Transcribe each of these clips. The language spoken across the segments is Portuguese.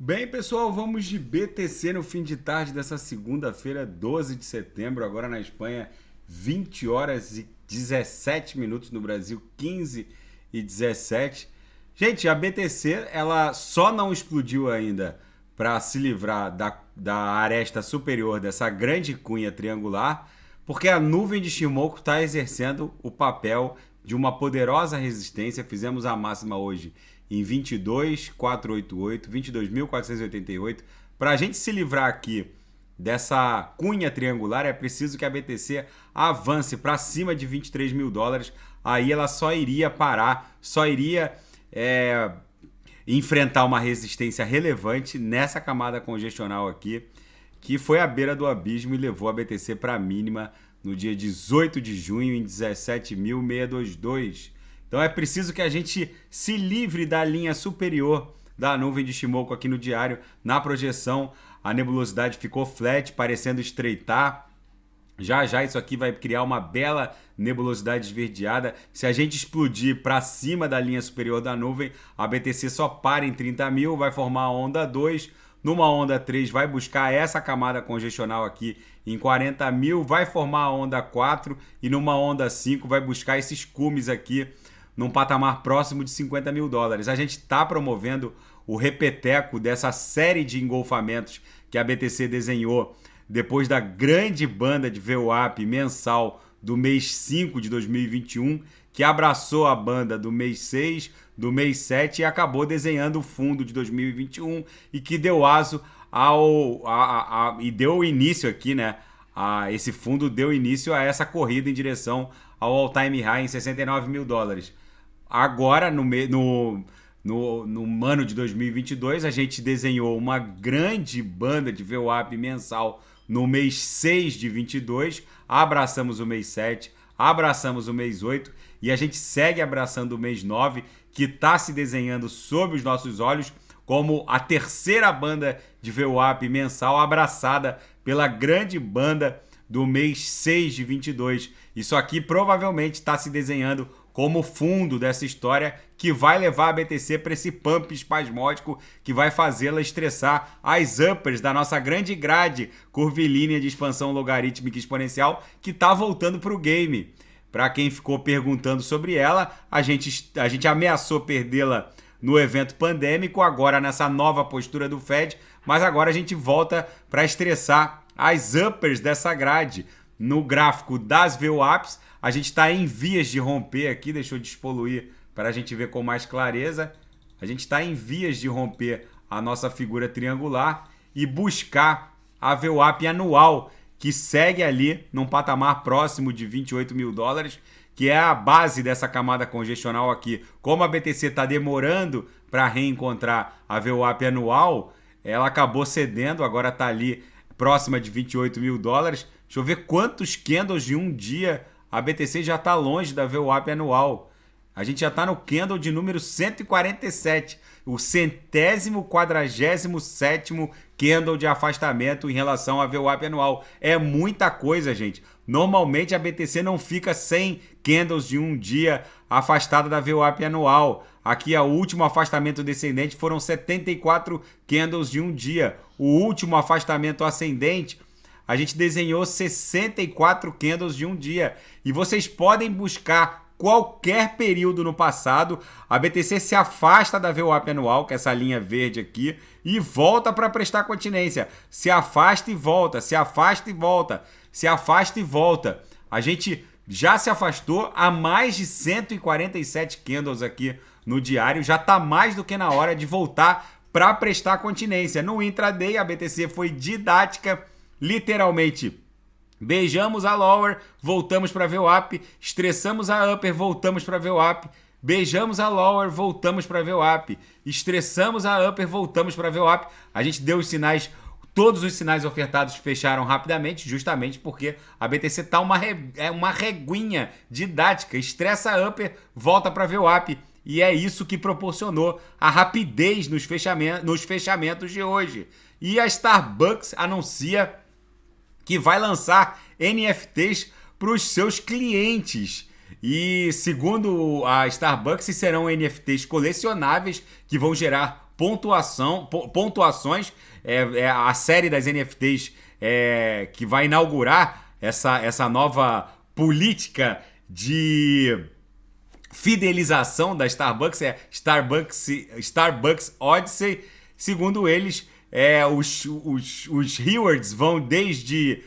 Bem, pessoal, vamos de BTC no fim de tarde dessa segunda-feira, 12 de setembro, agora na Espanha, 20 horas e 17 minutos, no Brasil, 15 e 17. Gente, a BTC, ela só não explodiu ainda para se livrar da aresta superior dessa grande cunha triangular, porque a nuvem de Shimoku está exercendo o papel de uma poderosa resistência. Fizemos a máxima hoje em 22.488, 22.488. Para a gente se livrar aqui dessa cunha triangular, é preciso que a BTC avance para cima de 23 mil dólares. Aí ela só iria parar, só iria enfrentar uma resistência relevante nessa camada congestional aqui, que foi à beira do abismo e levou a BTC para a mínima no dia 18 de junho em 17.622. Então é preciso que a gente se livre da linha superior da nuvem de Shimoku aqui no diário. Na projeção, a nebulosidade ficou flat, parecendo estreitar. Já já isso aqui vai criar uma bela nebulosidade esverdeada. Se a gente explodir para cima da linha superior da nuvem, a BTC só para em 30 mil, vai formar a onda 2. Numa onda 3 vai buscar essa camada congestional aqui em 40 mil, vai formar a onda 4. E numa onda 5 vai buscar esses cumes aqui num patamar próximo de 50 mil dólares. A gente está promovendo o repeteco dessa série de engolfamentos que a BTC desenhou depois da grande banda de VWAP mensal do mês 5 de 2021, que abraçou a banda do mês 6, do mês 7 e acabou desenhando o fundo de 2021 e que deu aso e deu início aqui, né? Esse fundo deu início a essa corrida em direção ao all-time high em 69 mil dólares. Agora, no ano de 2022, a gente desenhou uma grande banda de VWAP mensal no mês 6 de 22, abraçamos o mês 7, abraçamos o mês 8 e a gente segue abraçando o mês 9, que está se desenhando sob os nossos olhos como a terceira banda de VWAP mensal abraçada pela grande banda do mês 6 de 22. Isso aqui provavelmente está se desenhando como fundo dessa história que vai levar a BTC para esse pump espasmódico que vai fazê-la estressar as uppers da nossa grande grade curvilínea de expansão logarítmica exponencial que está voltando para o game. Para quem ficou perguntando sobre ela, a gente ameaçou perdê-la no evento pandêmico, agora nessa nova postura do Fed, mas agora a gente volta para estressar as uppers dessa grade. No gráfico das VWAPs, a gente está em vias de romper aqui, deixa eu despoluir para a gente ver com mais clareza. A gente está em vias de romper a nossa figura triangular e buscar a VWAP anual, que segue ali num patamar próximo de 28 mil dólares, que é a base dessa camada congestional aqui. Como a BTC está demorando para reencontrar a VWAP anual, ela acabou cedendo, agora está ali próxima de 28 mil dólares. Deixa eu ver quantos candles de um dia a BTC já está longe da VWAP anual. A gente já está no candle de número 147, o 147º candle de afastamento em relação à VWAP anual. É muita coisa, gente. Normalmente a BTC não fica 100 candles de um dia afastada da VWAP anual. Aqui o último afastamento descendente foram 74 candles de um dia. O último afastamento ascendente, a gente desenhou 64 candles de um dia. E vocês podem buscar qualquer período no passado. A BTC se afasta da VWAP anual, que é essa linha verde aqui, e volta para prestar continência. Se afasta e volta, se afasta e volta, se afasta e volta. A gente já se afastou a mais de 147 candles aqui no diário. Já está mais do que na hora de voltar para prestar continência. No intraday, a BTC foi didática, literalmente. Beijamos a lower, voltamos para VWAP, estressamos a upper, voltamos para VWAP, beijamos a lower, voltamos para VWAP, estressamos a upper, voltamos para VWAP. A gente deu os sinais, todos os sinais ofertados fecharam rapidamente, justamente porque a BTC tá uma reguinha didática, estressa a upper, volta para VWAP. E é isso que proporcionou a rapidez nos fechamentos de hoje. E a Starbucks anuncia que vai lançar NFTs para os seus clientes. E segundo a Starbucks, serão NFTs colecionáveis que vão gerar pontuações. A série das NFTs que vai inaugurar essa nova política de fidelização da Starbucks, Starbucks Odyssey. Segundo eles, os rewards vão desde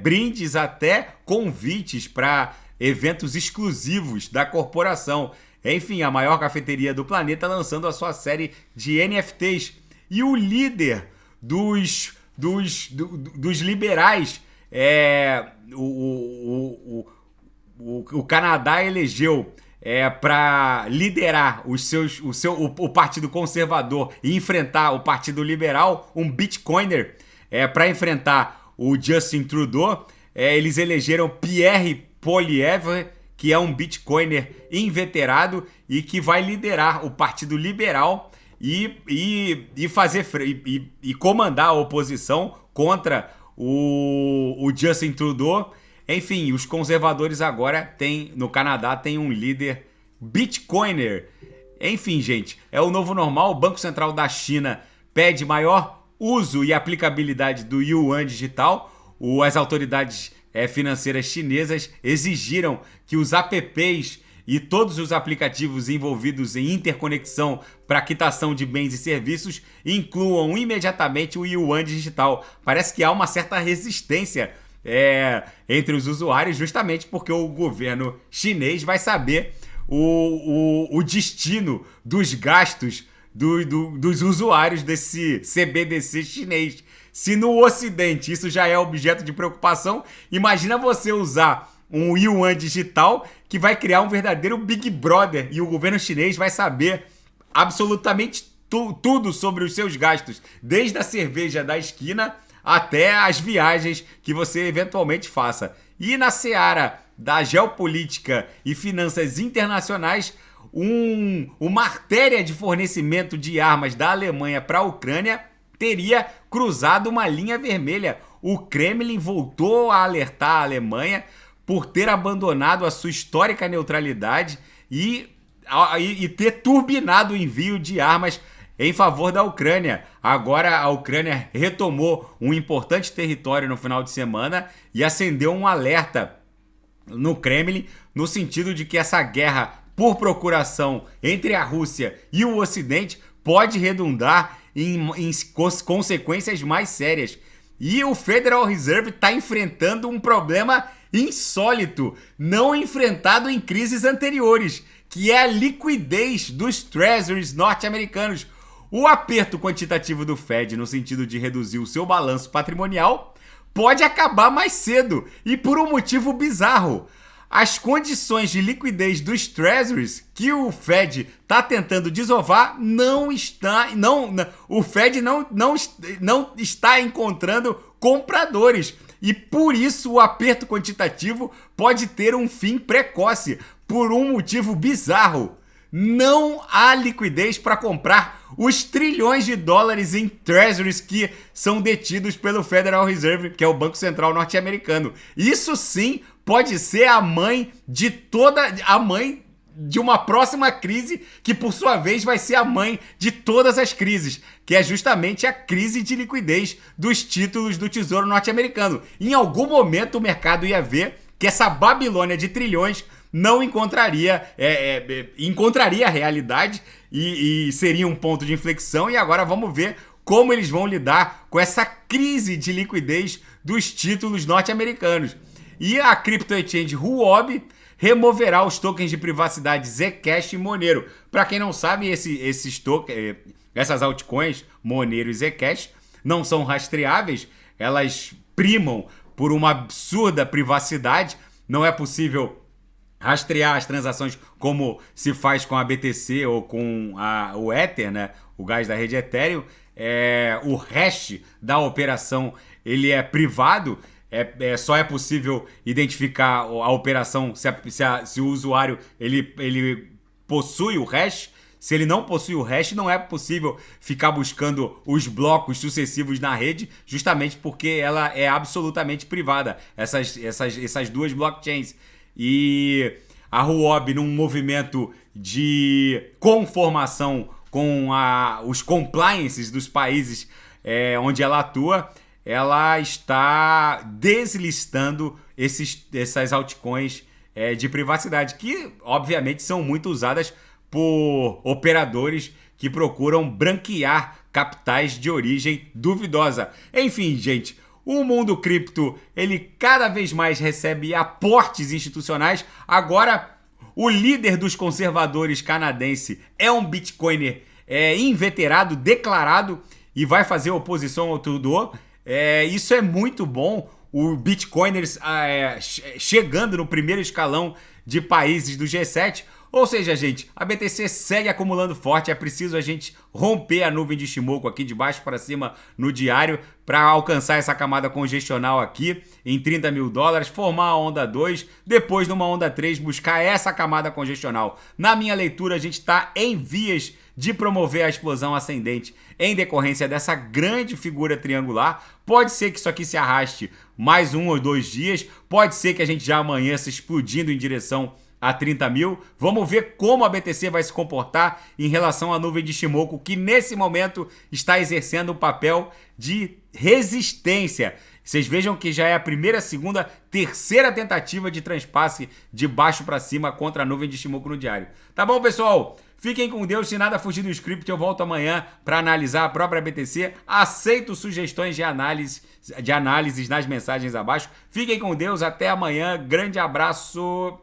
brindes até convites para eventos exclusivos da corporação. Enfim, a maior cafeteria do planeta lançando a sua série de NFTs. E o líder dos liberais, o Canadá elegeu para liderar o Partido Conservador e enfrentar o Partido Liberal, um Bitcoiner, para enfrentar o Justin Trudeau. Eles elegeram Pierre Poilievre, que é um Bitcoiner inveterado e que vai liderar o Partido Liberal e comandar a oposição contra o Justin Trudeau. Enfim, os conservadores agora no Canadá tem um líder Bitcoiner. Enfim, gente, é o novo normal. O Banco Central da China pede maior uso e aplicabilidade do Yuan digital. As autoridades financeiras chinesas exigiram que os apps e todos os aplicativos envolvidos em interconexão para quitação de bens e serviços incluam imediatamente o Yuan digital. Parece que há uma certa resistência entre os usuários, justamente porque o governo chinês vai saber o destino dos gastos dos usuários desse CBDC chinês. Se no Ocidente isso já é objeto de preocupação, imagina você usar um Yuan digital que vai criar um verdadeiro Big Brother e o governo chinês vai saber absolutamente tudo sobre os seus gastos, desde a cerveja da esquina até as viagens que você eventualmente faça. E na seara da geopolítica e finanças internacionais, uma artéria de fornecimento de armas da Alemanha para a Ucrânia teria cruzado uma linha vermelha. O Kremlin voltou a alertar a Alemanha por ter abandonado a sua histórica neutralidade e ter turbinado o envio de armas em favor da Ucrânia. Agora a Ucrânia retomou um importante território no final de semana e acendeu um alerta no Kremlin no sentido de que essa guerra por procuração entre a Rússia e o Ocidente pode redundar em consequências mais sérias. E o Federal Reserve está enfrentando um problema insólito, não enfrentado em crises anteriores, que é a liquidez dos treasuries norte-americanos. O aperto quantitativo do Fed, no sentido de reduzir o seu balanço patrimonial, pode acabar mais cedo e por um motivo bizarro. As condições de liquidez dos treasuries que o Fed está tentando desovar o Fed não está encontrando compradores. E por isso o aperto quantitativo pode ter um fim precoce, por um motivo bizarro. Não há liquidez para comprar os trilhões de dólares em treasuries que são detidos pelo Federal Reserve, que é o Banco Central norte-americano. Isso sim pode ser a mãe de uma próxima crise, que por sua vez vai ser a mãe de todas as crises, que é justamente a crise de liquidez dos títulos do Tesouro norte-americano. Em algum momento o mercado ia ver que essa Babilônia de trilhões não encontraria a realidade e seria um ponto de inflexão. E agora vamos ver como eles vão lidar com essa crise de liquidez dos títulos norte-americanos. E a Crypto Exchange Huobi removerá os tokens de privacidade Zcash e Monero. Para quem não sabe, essas altcoins, Monero e Zcash, não são rastreáveis, elas primam por uma absurda privacidade, não é possível rastrear as transações como se faz com a BTC ou com o Ether, né? O gás da rede Ethereum. O hash da operação ele é privado, só é possível identificar a operação se o usuário ele possui o hash. Se ele não possui o hash, não é possível ficar buscando os blocos sucessivos na rede, justamente porque ela é absolutamente privada, essas duas blockchains. E a Huobi, num movimento de conformação os compliances dos países onde ela atua, ela está deslistando essas altcoins de privacidade, que obviamente são muito usadas por operadores que procuram branquear capitais de origem duvidosa. Enfim, gente, o mundo cripto, ele cada vez mais recebe aportes institucionais. Agora, o líder dos conservadores canadense é um bitcoiner inveterado, declarado, e vai fazer oposição ao Trudeau. Isso é muito bom. O bitcoiners chegando no primeiro escalão de países do G7. Ou seja, gente, a BTC segue acumulando forte. É preciso a gente romper a nuvem de Shimoku aqui de baixo para cima no diário para alcançar essa camada congestional aqui em 30 mil dólares, formar a onda 2, depois numa onda 3 buscar essa camada congestional. Na minha leitura, a gente está em vias de promover a explosão ascendente em decorrência dessa grande figura triangular. Pode ser que isso aqui se arraste mais 1 ou 2 dias, pode ser que a gente já amanheça explodindo em direção a 30 mil. Vamos ver como a BTC vai se comportar em relação à nuvem de Shimoku, que nesse momento está exercendo um papel de resistência. Vocês vejam que já é a primeira, segunda, terceira tentativa de transpasse de baixo para cima contra a nuvem de Shimoku no diário. Tá bom, pessoal? Fiquem com Deus. Se nada fugir do script, eu volto amanhã para analisar a própria BTC. Aceito sugestões de análises nas mensagens abaixo. Fiquem com Deus. Até amanhã. Grande abraço.